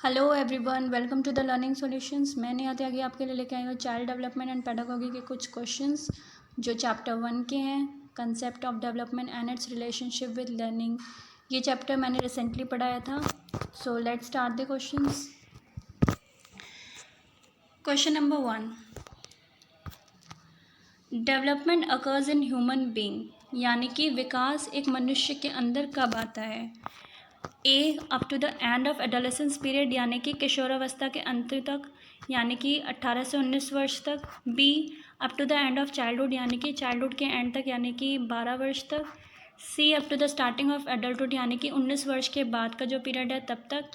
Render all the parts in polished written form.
Hello everyone, welcome to the learning solutions. मैंने आगे आपके लिए लेके आई हूँ चाइल्ड डेवलपमेंट एंड पेडागोगी के कुछ क्वेश्चंस जो चैप्टर 1 के हैं, concept of development and it's relationship with learning. ये चैप्टर मैंने रिसेंटली पढ़ाया था। So let's start the questions. Question number 1, development occurs in human being, यानी कि विकास एक मनुष्य के अंदर कब आता है। A, up to the end of adolescence period, यानी कि किशोरावस्था के अंत तक, यानी कि 18 से 19 वर्ष तक। B, up to the end of childhood, यानी कि चाइल्डहुड के एंड तक, यानी कि 12 वर्ष तक। C, up to the starting of adulthood, यानी कि 19 वर्ष के बाद का जो पीरियड है तब तक।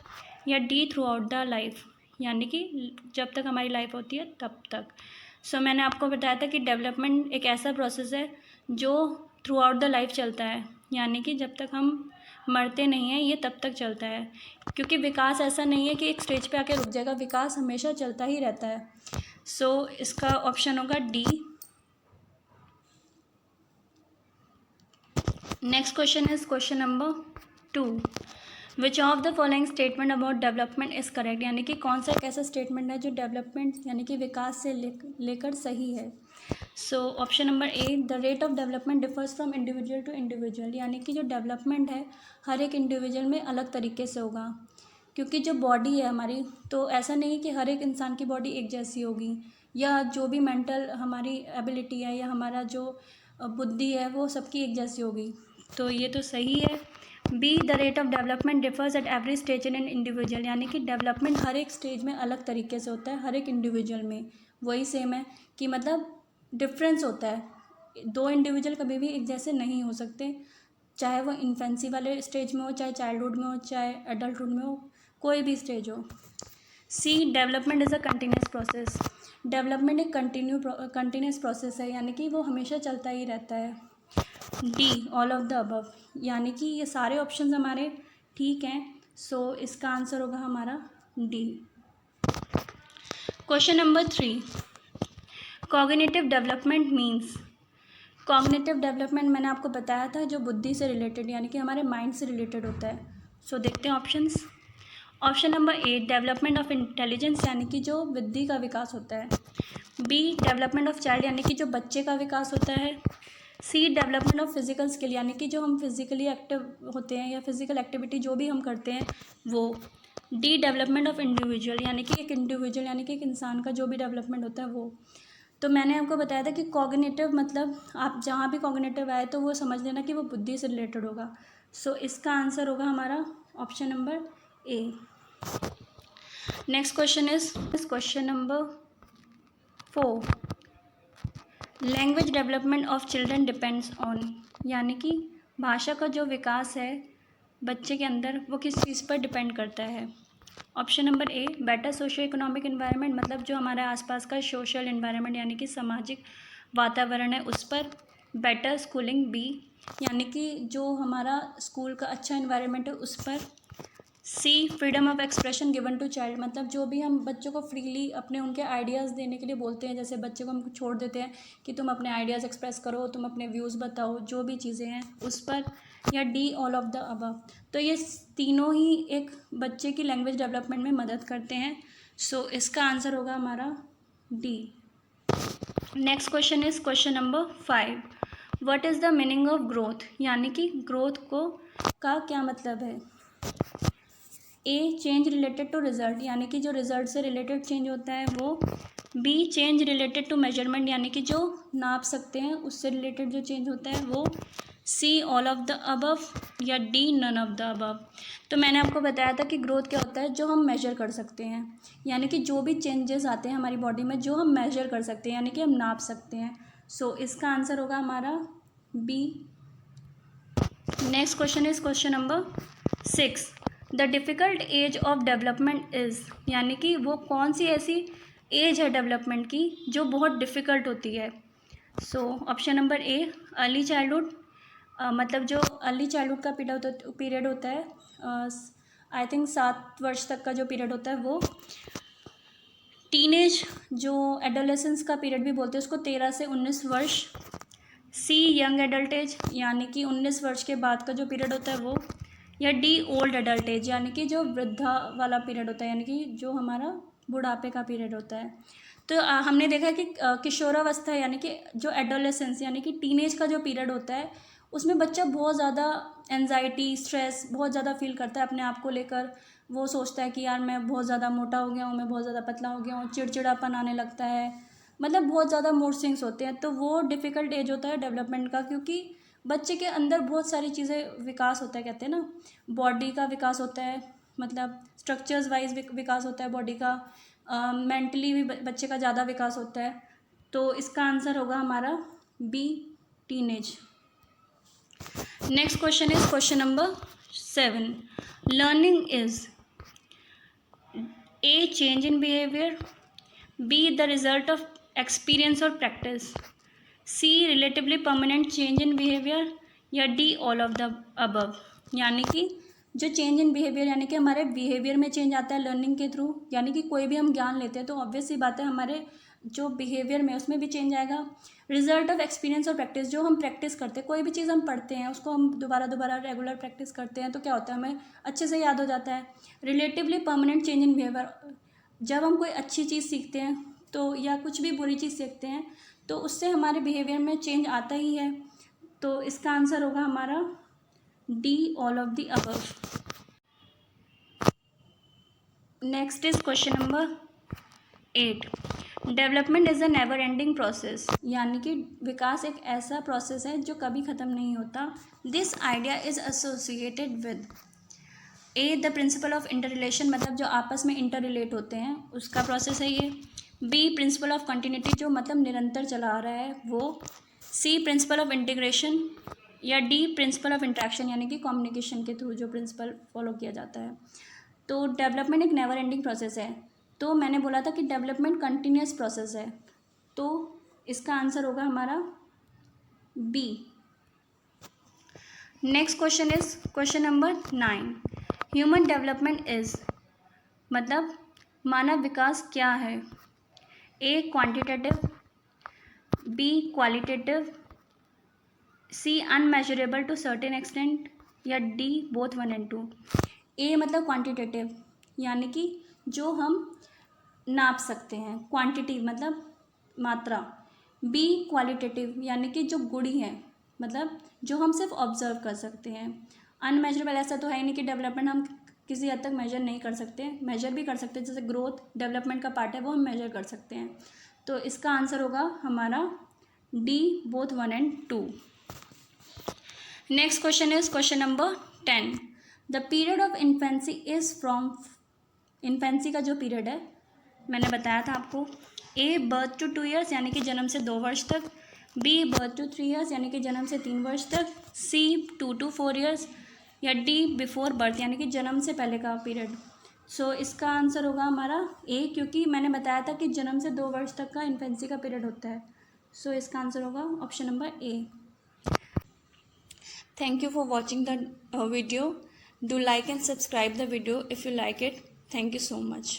या D, through out the life, यानी कि जब तक हमारी लाइफ होती है तब तक। सो मैंने आपको बताया था कि डेवलपमेंट एक ऐसा प्रोसेस है जो थ्रू आउट द लाइफ चलता है, यानी कि जब तक हम मरते नहीं हैं ये तब तक चलता है, क्योंकि विकास ऐसा नहीं है कि एक स्टेज पे आके रुक जाएगा, विकास हमेशा चलता ही रहता है। सो इसका ऑप्शन होगा D. Next question is question number 2, which of the following statement about development is correct, यानी कि कौन सा एक ऐसा स्टेटमेंट है जो डेवलपमेंट यानी कि विकास से लेकर सही है। So option number A, the rate of development differs from individual to individual, यानी कि जो डेवलपमेंट है हर एक इंडिविजुअल में अलग तरीके से होगा, क्योंकि जो बॉडी है हमारी, तो ऐसा नहीं है कि हर एक इंसान की बॉडी एक जैसी होगी, या जो भी मेंटल हमारी एबिलिटी है या हमारा जो बुद्धि है वो सबकी एक जैसी होगी। तो ये तो सही है। B, the rate of development differs at every stage in an individual, यानी कि डेवलपमेंट हर एक स्टेज में अलग तरीके से होता है, हर एक इंडिविजुअल में वही सेम है कि मतलब डिफरेंस होता है। दो इंडिविजुअल कभी भी एक जैसे नहीं हो सकते, चाहे वो इन्फेंसी वाले स्टेज में हो, चाहे चाइल्डहुड में हो, चाहे एडल्टहुड में हो, कोई भी स्टेज हो। C, development is a continuous process, development एक कंटिन्यूस प्रोसेस है, यानी कि वो हमेशा चलता ही रहता है। D, all of the above, यानी कि ये सारे ऑप्शंस हमारे ठीक हैं। सो इसका आंसर होगा हमारा D. Question number 3, cognitive development means. Cognitive development मैंने आपको बताया था जो बुद्धि से रिलेटेड, यानी कि हमारे माइंड से रिलेटेड होता है। सो देखते हैं options. Option number A, development of intelligence, यानी कि जो बुद्धि का विकास होता है। बी, डेवलपमेंट ऑफ चाइल्ड, यानी कि जो बच्चे का विकास होता है। सी, डेवलपमेंट ऑफ फिजिकल स्किल, यानी कि जो हम फिजिकली एक्टिव होते हैं या फिजिकल एक्टिविटी जो भी हम करते हैं वो। डी, डेवलपमेंट ऑफ इंडिविजुअल, यानी कि एक इंडिविजुअल यानी कि एक इंसान का जो भी डेवलपमेंट होता है वो। तो मैंने आपको बताया था कि कॉग्निटिव मतलब आप जहाँ भी कॉग्निटिव आए तो वो समझ लेना कि वो बुद्धि से रिलेटेड होगा। सो इसका आंसर होगा हमारा option number A. Next question is question number 4, language development of children depends on, यानी कि भाषा का जो विकास है बच्चे के अंदर वो किस चीज़ पर डिपेंड करता है। ऑप्शन नंबर ए, बेटर सोशियो इकोनॉमिक इन्वायरमेंट, मतलब जो हमारे आसपास का सोशल इन्वायरमेंट यानी कि सामाजिक वातावरण है उस पर। बेटर स्कूलिंग, बी, यानी कि जो हमारा स्कूल का अच्छा इन्वायरमेंट है उस पर। C, freedom of expression given to child, मतलब जो भी हम बच्चों को फ्रीली अपने उनके आइडियाज़ देने के लिए बोलते हैं, जैसे बच्चे को हम छोड़ देते हैं कि तुम अपने आइडियाज़ एक्सप्रेस करो, तुम अपने व्यूज़ बताओ, जो भी चीज़ें हैं उस पर। या D, all of the above. तो ये तीनों ही एक बच्चे की लैंग्वेज डेवलपमेंट में मदद करते हैं। सो इसका आंसर होगा हमारा D. Next question is question number 5, what is the meaning of growth, यानी कि ग्रोथ का क्या मतलब है। ए, चेंज रिलेटेड टू रिजल्ट, यानी कि जो रिजल्ट से रिलेटेड चेंज होता है वो। B, change related to measurement, यानी कि जो नाप सकते हैं उससे रिलेटेड जो चेंज होता है वो। C, all of the above. या D, none of the above. तो मैंने आपको बताया था कि ग्रोथ क्या होता है, जो हम मेजर कर सकते हैं, यानी कि जो भी चेंजेस आते हैं हमारी बॉडी में जो हम मेजर कर सकते हैं, यानी कि हम नाप सकते हैं। सो इसका आंसर होगा हमारा B. Next question is question number 6, the difficult age of development is, यानी कि वो कौन सी ऐसी एज है डेवलपमेंट की जो बहुत डिफ़िकल्ट होती है। सो ऑप्शन नंबर ए, अर्ली चाइल्डहुड, मतलब जो अर्ली चाइल्डहुड का पीरियड होता है, आई थिंक 7 वर्ष तक का जो पीरियड होता है वो। टीनेज, जो एडोलेसेंस का पीरियड भी बोलते हैं उसको, 13 से 19 वर्ष। सी, यंग एडल्ट एज, यानी कि 19 वर्ष के बाद का जो पीरियड होता है वो। या डी ओल्ड एडल्ट एज यानी कि जो वृद्धा वाला पीरियड होता है, यानी कि जो हमारा बुढ़ापे का पीरियड होता है। तो हमने देखा कि किशोरावस्था यानी कि जो एडोलेसेंस यानी कि टीनेज का जो पीरियड होता है, उसमें बच्चा बहुत ज़्यादा एनजाइटी, स्ट्रेस बहुत ज़्यादा फील करता है अपने आप को लेकर। वो सोचता है कि यार मैं बहुत ज़्यादा मोटा हो गया हूँ, मैं बहुत ज़्यादा पतला हो गया हूँ, चिड़चिड़ापन आने लगता है, मतलब बहुत ज़्यादा मूड स्विंग्स होते हैं। तो वो डिफ़िकल्ट एज होता है डेवलपमेंट का, क्योंकि बच्चे के अंदर बहुत सारी चीज़ें विकास होता है, कहते हैं ना, बॉडी का विकास होता है, मतलब स्ट्रक्चर्स वाइज विकास होता है बॉडी का, मेंटली भी बच्चे का ज़्यादा विकास होता है। तो इसका आंसर होगा हमारा B, teenage. Next question is question number 7. Learning is a change in behaviour, B the result of experience और practice, C relatively permanent change in behaviour, या D all of the above. यानी कि जो change in behaviour यानी कि हमारे behaviour में change आता है लर्निंग के थ्रू, यानी कि कोई भी हम ज्ञान लेते हैं तो ऑब्वियस सी बात है हमारे जो बिहेवियर में उसमें भी चेंज आएगा। रिजल्ट ऑफ एक्सपीरियंस और प्रैक्टिस, जो हम प्रैक्टिस करते हैं, कोई भी चीज़ हम पढ़ते हैं उसको हम दोबारा दोबारा रेगुलर प्रैक्टिस करते हैं तो क्या होता है, हमें अच्छे से याद हो जाता है। Relatively permanent change in behaviour, जब हम कोई अच्छी चीज़ सीखते हैं तो या कुछ भी बुरी चीज़ सीखते हैं तो उससे हमारे बिहेवियर में चेंज आता ही है। तो इसका आंसर होगा हमारा D, all of the above. Next is question number 8. Development is a never ending process, यानी कि विकास एक ऐसा प्रोसेस है जो कभी ख़त्म नहीं होता। This idea is associated with A the principle of inter relation, मतलब जो आपस में इंटर रिलेट होते हैं उसका प्रोसेस है ये। बी प्रिंसिपल ऑफ कंटिन्यूटी, जो मतलब निरंतर चला आ रहा है वो। सी प्रिंसिपल ऑफ इंटीग्रेशन, या डी प्रिंसिपल ऑफ इंट्रैक्शन यानी कि कम्युनिकेशन के थ्रू जो प्रिंसिपल फॉलो किया जाता है। तो डेवलपमेंट एक नेवर एंडिंग प्रोसेस है, तो मैंने बोला था कि डेवलपमेंट कंटिन्यूस प्रोसेस है, तो इसका आंसर होगा हमारा B. Next question is question number 9. Human development is, मतलब मानव विकास क्या है। A quantitative, B qualitative, C unmeasurable to certain extent, या डी बोथ 1 and 2। ए मतलब क्वांटिटेटिव यानी कि जो हम नाप सकते हैं, क्वांटिटी मतलब मात्रा। बी क्वालिटेटिव यानी कि जो गुणी है, मतलब जो हम सिर्फ ऑब्जर्व कर सकते हैं। अनमेजरेबल ऐसा तो है ही नहीं कि डेवलपमेंट हम किसी हद तक मेजर नहीं कर सकते, मेजर भी कर सकते हैं, जैसे ग्रोथ डेवलपमेंट का पार्ट है वो हम मेजर कर सकते हैं। तो इसका आंसर होगा हमारा D both 1 and 2। Next question is question number 10. The period of infancy is from, infancy का जो पीरियड है मैंने बताया था आपको, ए बर्थ टू 2 years यानी कि जन्म से 2 वर्ष तक, बी बर्थ टू 3 years यानी कि जन्म से 3 वर्ष तक, सी 2 to 4 years, या डी बिफोर बर्थ यानी कि जन्म से पहले का पीरियड। सो इसका आंसर होगा हमारा ए, क्योंकि मैंने बताया था कि जन्म से 2 वर्ष तक का इन्फेंसी का पीरियड होता है। सो इसका आंसर होगा option number A. Thank you for watching the video. Do like and subscribe the video if you like it. Thank you so much.